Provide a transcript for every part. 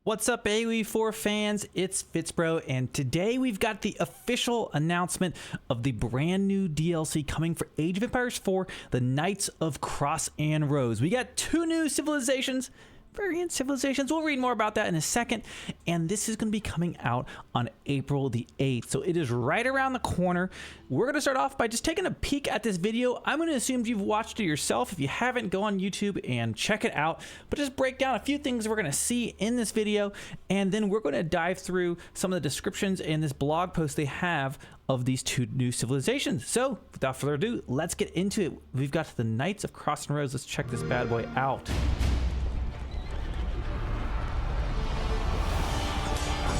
What's up, AoE4 fans? It's FitzBro, and today we've got the official announcement of the brand new DLC coming for Age of Empires 4, the Knights of Cross and Rose. We got two new civilizations, variant civilizations. We'll read more about that in a second, and this is going to be coming out on April the 8th, so it is right around the corner. We're going to start off by just taking a peek at this video. I'm going to assume you've watched it yourself. If you haven't, go on YouTube and check it out, but just break down a few things we're going to see in this video, and then we're going to dive through some of the descriptions in this blog post they have of these two new civilizations. So without further ado, let's get into it. We've got the Knights of Cross and Rose. Let's check this bad boy out.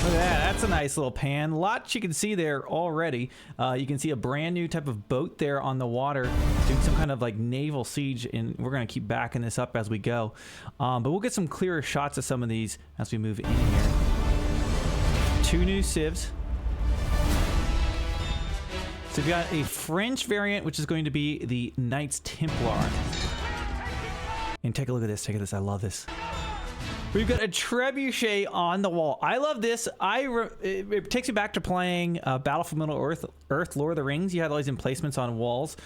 Look at that, that's a nice little pan. Lots you can see there already. You can see a brand new type of boat there on the water doing some kind of like naval siege, and we're gonna keep backing this up as we go. But we'll get some clearer shots of some of these as we move in here. Two new civs. So we've got a French variant, which is going to be the Knights Templar. And take a look at this, I love this. We've got a trebuchet on the wall. I love this. It takes me back to playing Battle for Middle Earth, Lord of the Rings. You had all these emplacements on walls.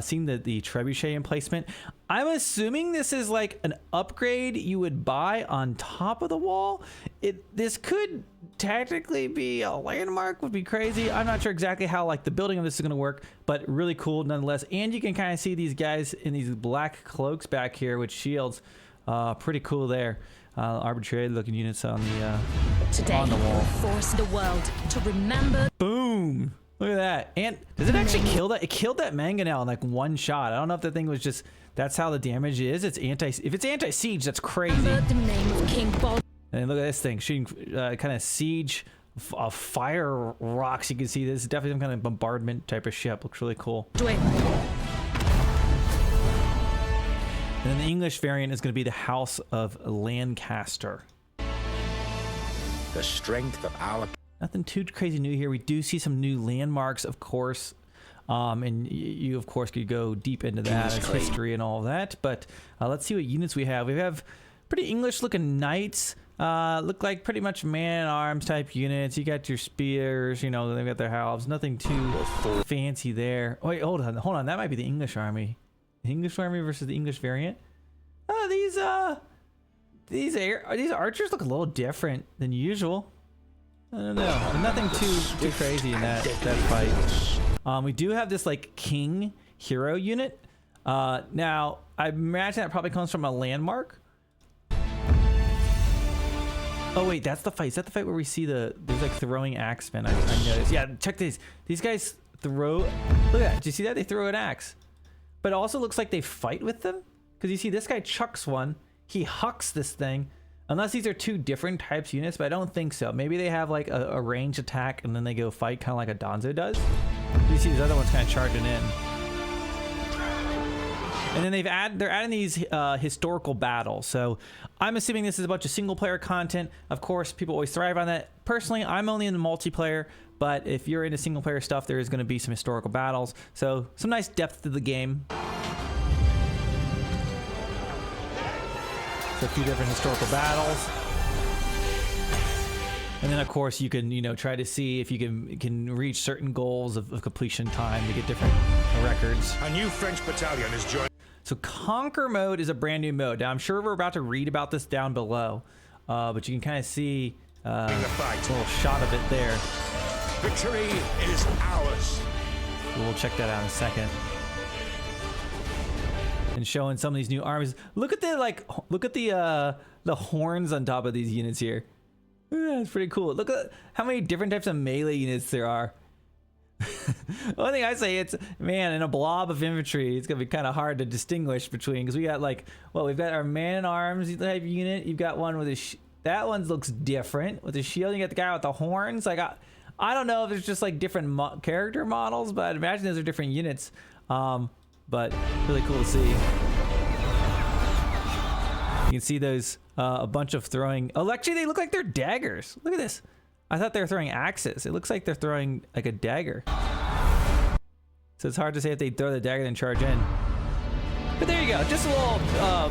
Seeing the trebuchet emplacement. I'm assuming this is like an upgrade you would buy on top of the wall. This could technically be a landmark, would be crazy. I'm not sure exactly how like the building of this is going to work, but really cool nonetheless. And you can kind of see these guys in these black cloaks back here with shields. Pretty cool there. Arbitrary looking units on the Today, on the wall. Force the world to remember. Boom! Look at that. And does it actually kill that? It killed that mangonel in like one shot. I don't know if the thing was just that's how the damage is. If it's anti-siege, that's crazy. The name of King Bod. And look at this thing shooting kind of siege fire rocks. You can see this is definitely some kind of bombardment type of ship. Looks really cool. And then the English variant is going to be the House of Lancaster. The strength of our... Nothing too crazy new here. We do see some new landmarks, of course. And you, of course, could go deep into that as history and all of that. But let's see what units we have. We have pretty English-looking knights. Look like pretty much man-at-arms type units. You got your spears, you know, they've got their halberds. Nothing too fancy there. Oh, wait, hold on. That might be the English army. The English army versus the English variant. These archers look a little different than usual. I don't know. Nothing too crazy in that fight. We do have this like king hero unit. Now I imagine that probably comes from a landmark. Oh wait, that's the fight. Is that the fight where we see there's like throwing axemen? I noticed. Yeah, check these. These guys throw. Look at that. Do you see that? They throw an axe. But it also looks like they fight with them. Because you see this guy chucks one. He hucks this thing. Unless these are two different types of units, but I don't think so. Maybe they have like a ranged attack and then they go fight kind of like a Donzo does. You see these other ones kind of charging in. And then they're adding these historical battles. So I'm assuming this is a bunch of single player content. Of course, people always thrive on that. Personally, I'm only in the multiplayer. But if you're into single player stuff, there is going to be some historical battles. So some nice depth to the game. So a few different historical battles. And then of course you can, you know, try to see if you can reach certain goals of completion time to get different records. A new French battalion is joined. So Conquer mode is a brand new mode. Now I'm sure we're about to read about this down below. But you can kind of see a little shot of it there. Victory is ours. We'll check that out in a second. And showing some of these new armies. Look at the horns on top of these units here. That's pretty cool. Look at how many different types of melee units there are. One thing I say, it's man, in a blob of infantry, it's gonna be kind of hard to distinguish between, because we got like, well, we've got our man-at-arms type unit. You've got one with a that one looks different with the shield. You got the guy with the horns. I don't know if it's just like different character models, but I'd imagine those are different units. But really cool to see. You can see those, a bunch of throwing. Oh, actually, they look like they're daggers. Look at this. I thought they were throwing axes. It looks like they're throwing like a dagger. So it's hard to say if they throw the dagger and charge in. But there you go, just a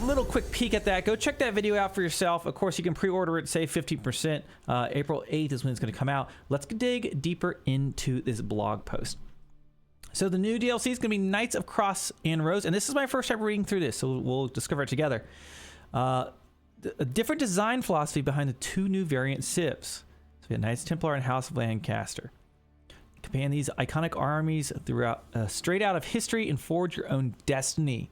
little quick peek at that. Go check that video out for yourself. Of course, you can pre-order it, save 15%. April 8th is when it's going to come out. Let's dig deeper into this blog post. So the new DLC is going to be Knights of Cross and Rose, and this is my first time reading through this, so we'll discover it together. A different design philosophy behind the two new variant Civs. So we have Knights Templar and House of Lancaster. Command these iconic armies throughout, straight out of history and forge your own destiny.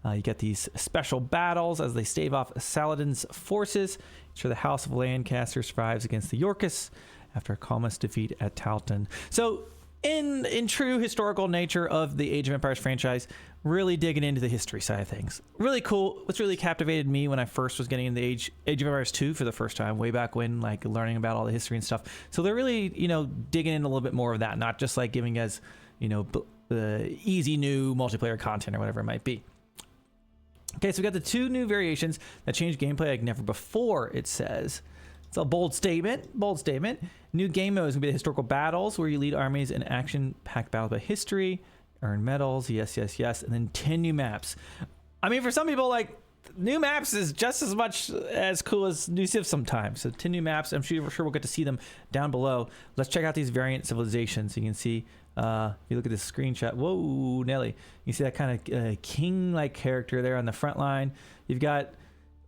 You get these special battles as they stave off Saladin's forces. Ensure the House of Lancaster survives against the Yorkists after a calmest defeat at Talton. So, in true historical nature of the Age of Empires franchise, really digging into the history side of things. Really cool. What's really captivated me when I first was getting into Age of Empires 2 for the first time, way back when, like learning about all the history and stuff. So they're really, digging in a little bit more of that, not just like giving us, easy new multiplayer content or whatever it might be. Okay, so we got the two new variations that change gameplay like never before, it says. It's a bold statement. Bold statement. New game mode is going to be the historical battles where you lead armies in action-packed battles by history, earn medals, yes, and then 10 new maps. I mean, for some people, like, new maps is just as much as cool as new Civs sometimes. So 10 new maps. I'm sure we'll get to see them down below. Let's check out these variant civilizations. You can see, if you look at this screenshot, whoa, Nelly. You see that kind of king-like character there on the front line. You've got,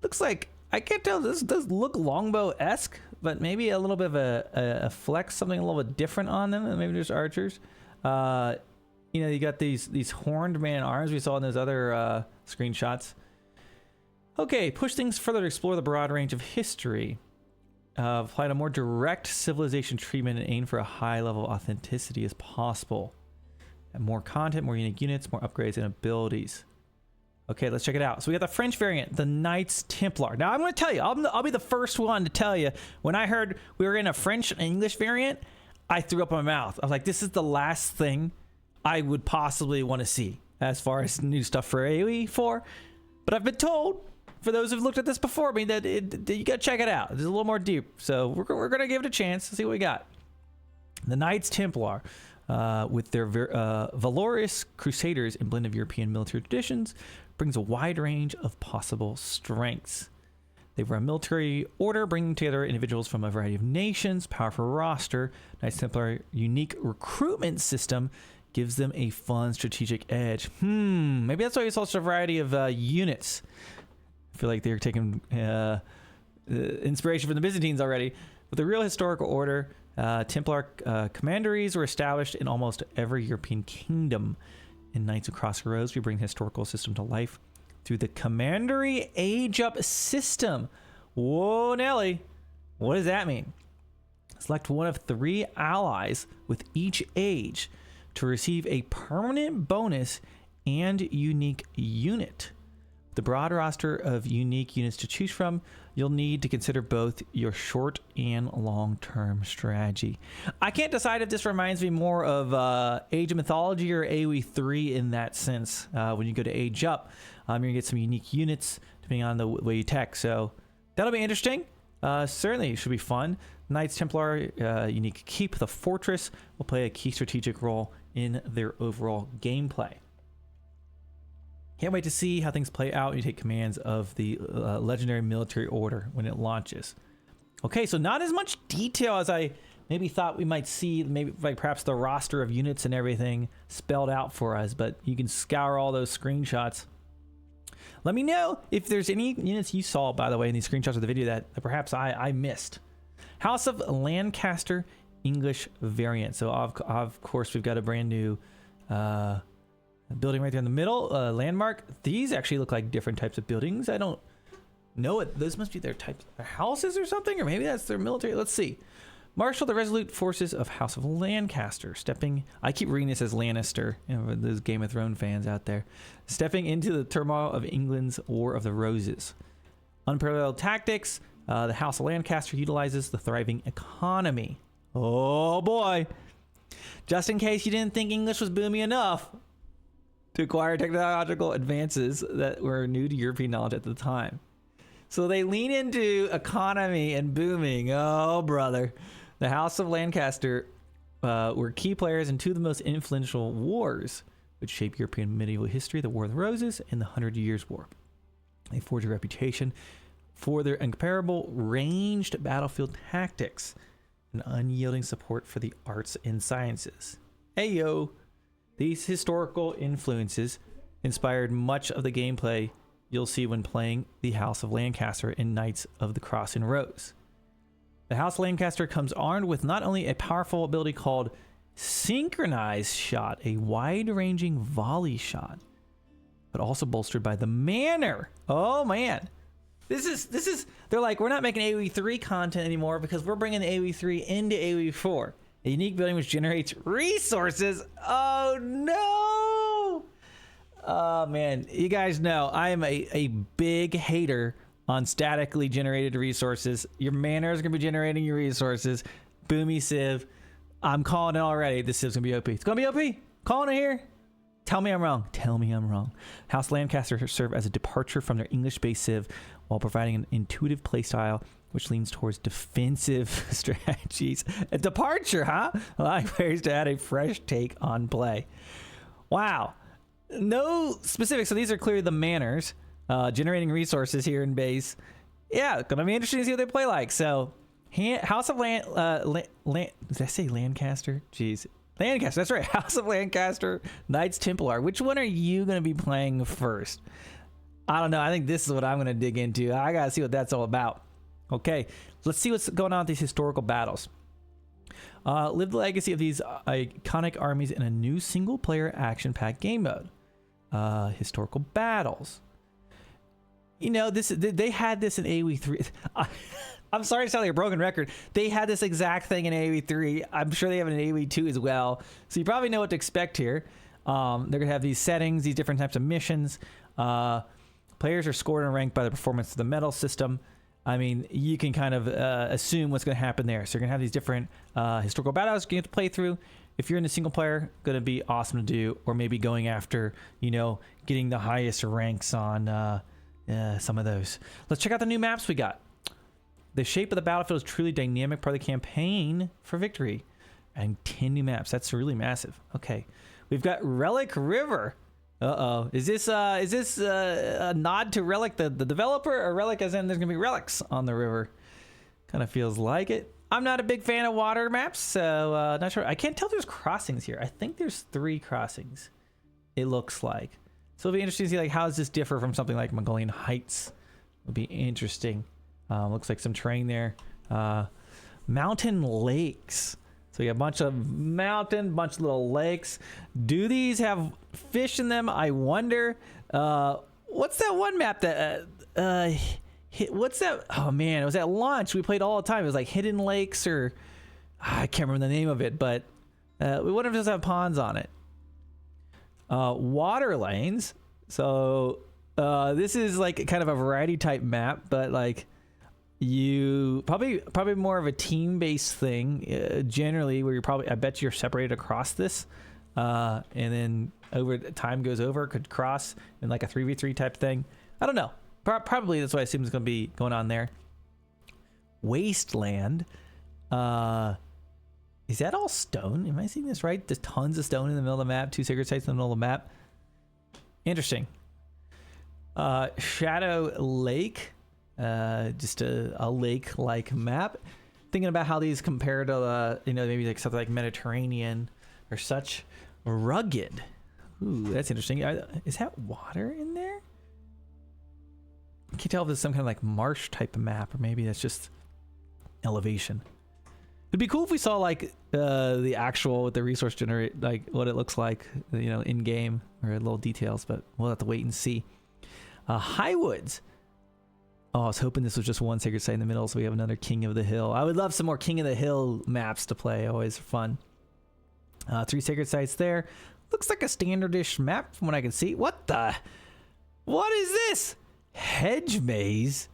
looks like, I can't tell, this does look longbow-esque, but maybe a little bit of a flex, something a little bit different on them. Maybe there's archers. You got these horned man arms we saw in those other screenshots. Okay, push things further to explore the broad range of history. Apply a more direct civilization treatment and aim for a high level of authenticity as possible. And more content, more unique units, more upgrades and abilities. Okay, let's check it out. So we got the French variant, the Knights Templar. Now I'm going to tell you, I'll be the first one to tell you, when I heard we were in a French and English variant, I threw up my mouth. I was like, this is the last thing I would possibly want to see as far as new stuff for AoE4. But I've been told, for those who've looked at this before me, that you got to check it out. It's a little more deep. So we're going to give it a chance to see what we got. The Knights Templar, with their valorous crusaders and blend of European military traditions, brings a wide range of possible strengths. They run a military order, bringing together individuals from a variety of nations, powerful roster. Knights Templar unique recruitment system gives them a fun strategic edge. Maybe that's why you saw such a variety of units. I feel like they're taking inspiration from the Byzantines already. With the real historical order, Templar commanderies were established in almost every European kingdom. In Knights Across the Rose, we bring the historical system to life through the Commandery Age Up system. Whoa, Nelly. What does that mean? Select one of 3 allies with each age to receive a permanent bonus and unique unit. The broad roster of unique units to choose from, you'll need to consider both your short and long-term strategy. I can't decide if this reminds me more of Age of Mythology or AoE3 in that sense. When you go to Age Up, you're going to get some unique units depending on the way you tech. So that'll be interesting. Certainly it should be fun. Knights Templar unique keep. The fortress will play a key strategic role in their overall gameplay. Can't wait to see how things play out when you take commands of the legendary military order when it launches. Okay, so not as much detail as I maybe thought we might see, maybe like perhaps the roster of units and everything spelled out for us, but you can scour all those screenshots. Let me know if there's any units you saw, by the way, in these screenshots of the video that perhaps I missed. House of Lancaster English variant. So of course we've got a brand new building right there in the middle, landmark. These actually look like different types of buildings. I don't know it. Those must be their types of houses or something, or maybe that's their military. Let's see. Marshal the resolute forces of House of Lancaster, stepping. I keep reading this as Lannister. Those Game of Thrones fans out there, stepping into the turmoil of England's War of the Roses. Unparalleled tactics. The House of Lancaster utilizes the thriving economy. Oh boy! Just in case you didn't think English was boomy enough to acquire technological advances that were new to European knowledge at the time. So they lean into economy and booming. Oh, brother. The House of Lancaster were key players in 2 of the most influential wars which shaped European medieval history, the War of the Roses, and the 100 Years' War. They forged a reputation for their incomparable ranged battlefield tactics and unyielding support for the arts and sciences. Heyo! These historical influences inspired much of the gameplay you'll see when playing the House of Lancaster in Knights of the Cross and Rose. The House of Lancaster comes armed with not only a powerful ability called Synchronized Shot, a wide-ranging volley shot, but also bolstered by the Manor. Oh man, this is. They're like, we're not making AoE3 content anymore because we're bringing the AoE3 into AoE4. A unique building which generates resources. Oh no! Oh man, you guys know I am a big hater on statically generated resources. Your Manor is gonna be generating your resources. Boomy Civ. I'm calling it already. This Civ's gonna be OP. It's gonna be OP. Calling it here. Tell me I'm wrong. Tell me I'm wrong. House Lancaster serve as a departure from their English-based Civ while providing an intuitive playstyle which leans towards defensive strategies. A departure, huh? Allowing players to add a fresh take on play. Wow. No specifics. So these are clearly the manors. Generating resources here in base. Yeah, gonna be interesting to see what they play like. So, House of did I say Lancaster? Jeez. Lancaster, that's right. House of Lancaster, Knights Templar. Which one are you going to be playing first? I don't know. I think this is what I'm going to dig into. I got to see what that's all about. Okay, let's see what's going on with these historical battles. Live the legacy of these iconic armies in a new single-player action-packed game mode. Historical battles. You know, they had this in AoE3. I'm sorry to sound like a broken record. They had this exact thing in AoE3. I'm sure they have it in AoE2 as well. So you probably know what to expect here. They're going to have these settings, these different types of missions. Players are scored and ranked by the performance of the medal system. I mean, you can kind of assume what's going to happen there. So you're going to have these different historical battles you have to play through. If you're in a single player, going to be awesome to do. Or maybe going after, you know, getting the highest ranks on some of those. Let's check out the new maps we got. The shape of the battlefield is truly dynamic part of the campaign for victory. And 10 new maps. That's really massive. Okay. We've got Relic River. Uh-oh. Is this a nod to Relic, the developer? Or Relic as in there's going to be relics on the river? Kind of feels like it. I'm not a big fan of water maps, so not sure. I can't tell if there's crossings here. I think there's 3 crossings, it looks like. So it'll be interesting to see, like, how does this differ from something like Mongolian Heights? It'll be interesting. Looks like some terrain there. Mountain lakes. So you got a bunch of bunch of little lakes. Do these have fish in them? I wonder. What's that one map that what's that? Oh man, it was at launch. We played all the time. It was like Hidden Lakes, or I can't remember the name of it, but we wonder if it does have ponds on it. Water lanes. So this is like kind of a variety type map, but like you probably more of a team-based thing generally, where I bet you're separated across this, and then over time goes over, could cross in like a 3v3 type thing. I don't know. Probably that's what I assume is going to be going on there. Wasteland. Is that all stone? Am I seeing this right? There's tons of stone in the middle of the map. 2 sacred sites in the middle of the map. Interesting. Shadow Lake. Just a lake-like map. Thinking about how these compare to, maybe like something like Mediterranean or such. Rugged. Ooh, that's interesting. Is that water in there? I can't tell if it's some kind of like marsh type of map, or maybe that's just elevation. It'd be cool if we saw like the actual with the resource generate, like what it looks like, in game, or little details, but we'll have to wait and see. Highwoods. Oh, I was hoping this was just one sacred site in the middle, so we have another King of the Hill. I would love some more King of the Hill maps to play. Always fun. 3 sacred sites there. Looks like a standardish map from what I can see. What is this? Hedge maze.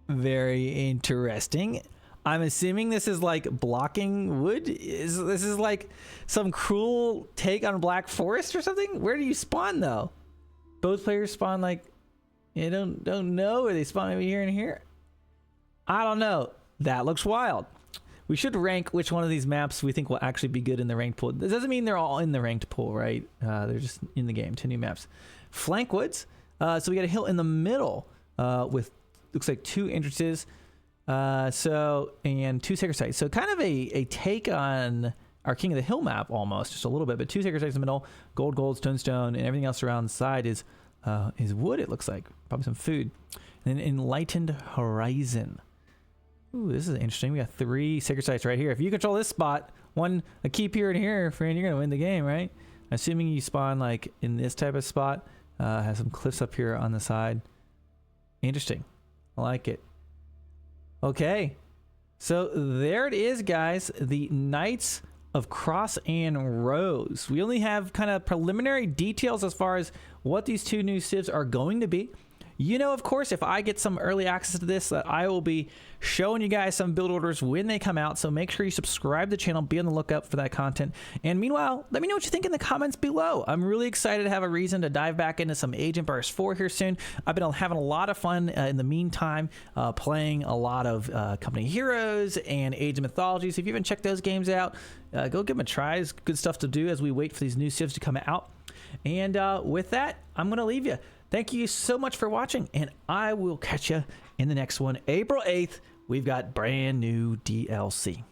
Very interesting. I'm assuming this is like blocking wood. This is like some cruel take on Black Forest or something? Where do you spawn though? Both players spawn like, don't know where they spawn, maybe here and here. I don't know. That looks wild. we should rank which one of these maps we think will actually be good in the ranked pool. This doesn't mean they're all in the ranked pool, right? They're just in the game. 2 new maps. Flank Woods. So we got a hill in the middle with looks like 2 entrances. And 2 sacred sites. So kind of a take on our King of the Hill map almost, just a little bit. But 2 sacred sites in the middle, gold, stone, and everything else around the side is wood. It looks like probably some food. And then Enlightened Horizon. Ooh, this is interesting. We got 3 sacred sites right here. If you control this spot, a key period here, friend, you're gonna win the game, right? Assuming you spawn like in this type of spot. Has some cliffs up here on the side. Interesting. I like it. Okay, so there it is, guys. The Knights of Cross and Rose. We only have kind of preliminary details as far as what these 2 new civs are going to be. You know, of course, if I get some early access to this, that I will be showing you guys some build orders when they come out. So make sure you subscribe to the channel, be on the lookout for that content. And meanwhile, let me know what you think in the comments below. I'm really excited to have a reason to dive back into some Age of Empires 4 here soon. I've been having a lot of fun in the meantime, playing a lot of Company Heroes and Age of Mythologies. If you haven't checked those games out, go give them a try. It's good stuff to do as we wait for these new civs to come out. And with that, I'm going to leave you. Thank you so much for watching, and I will catch you in the next one. April 8th, we've got brand new DLC.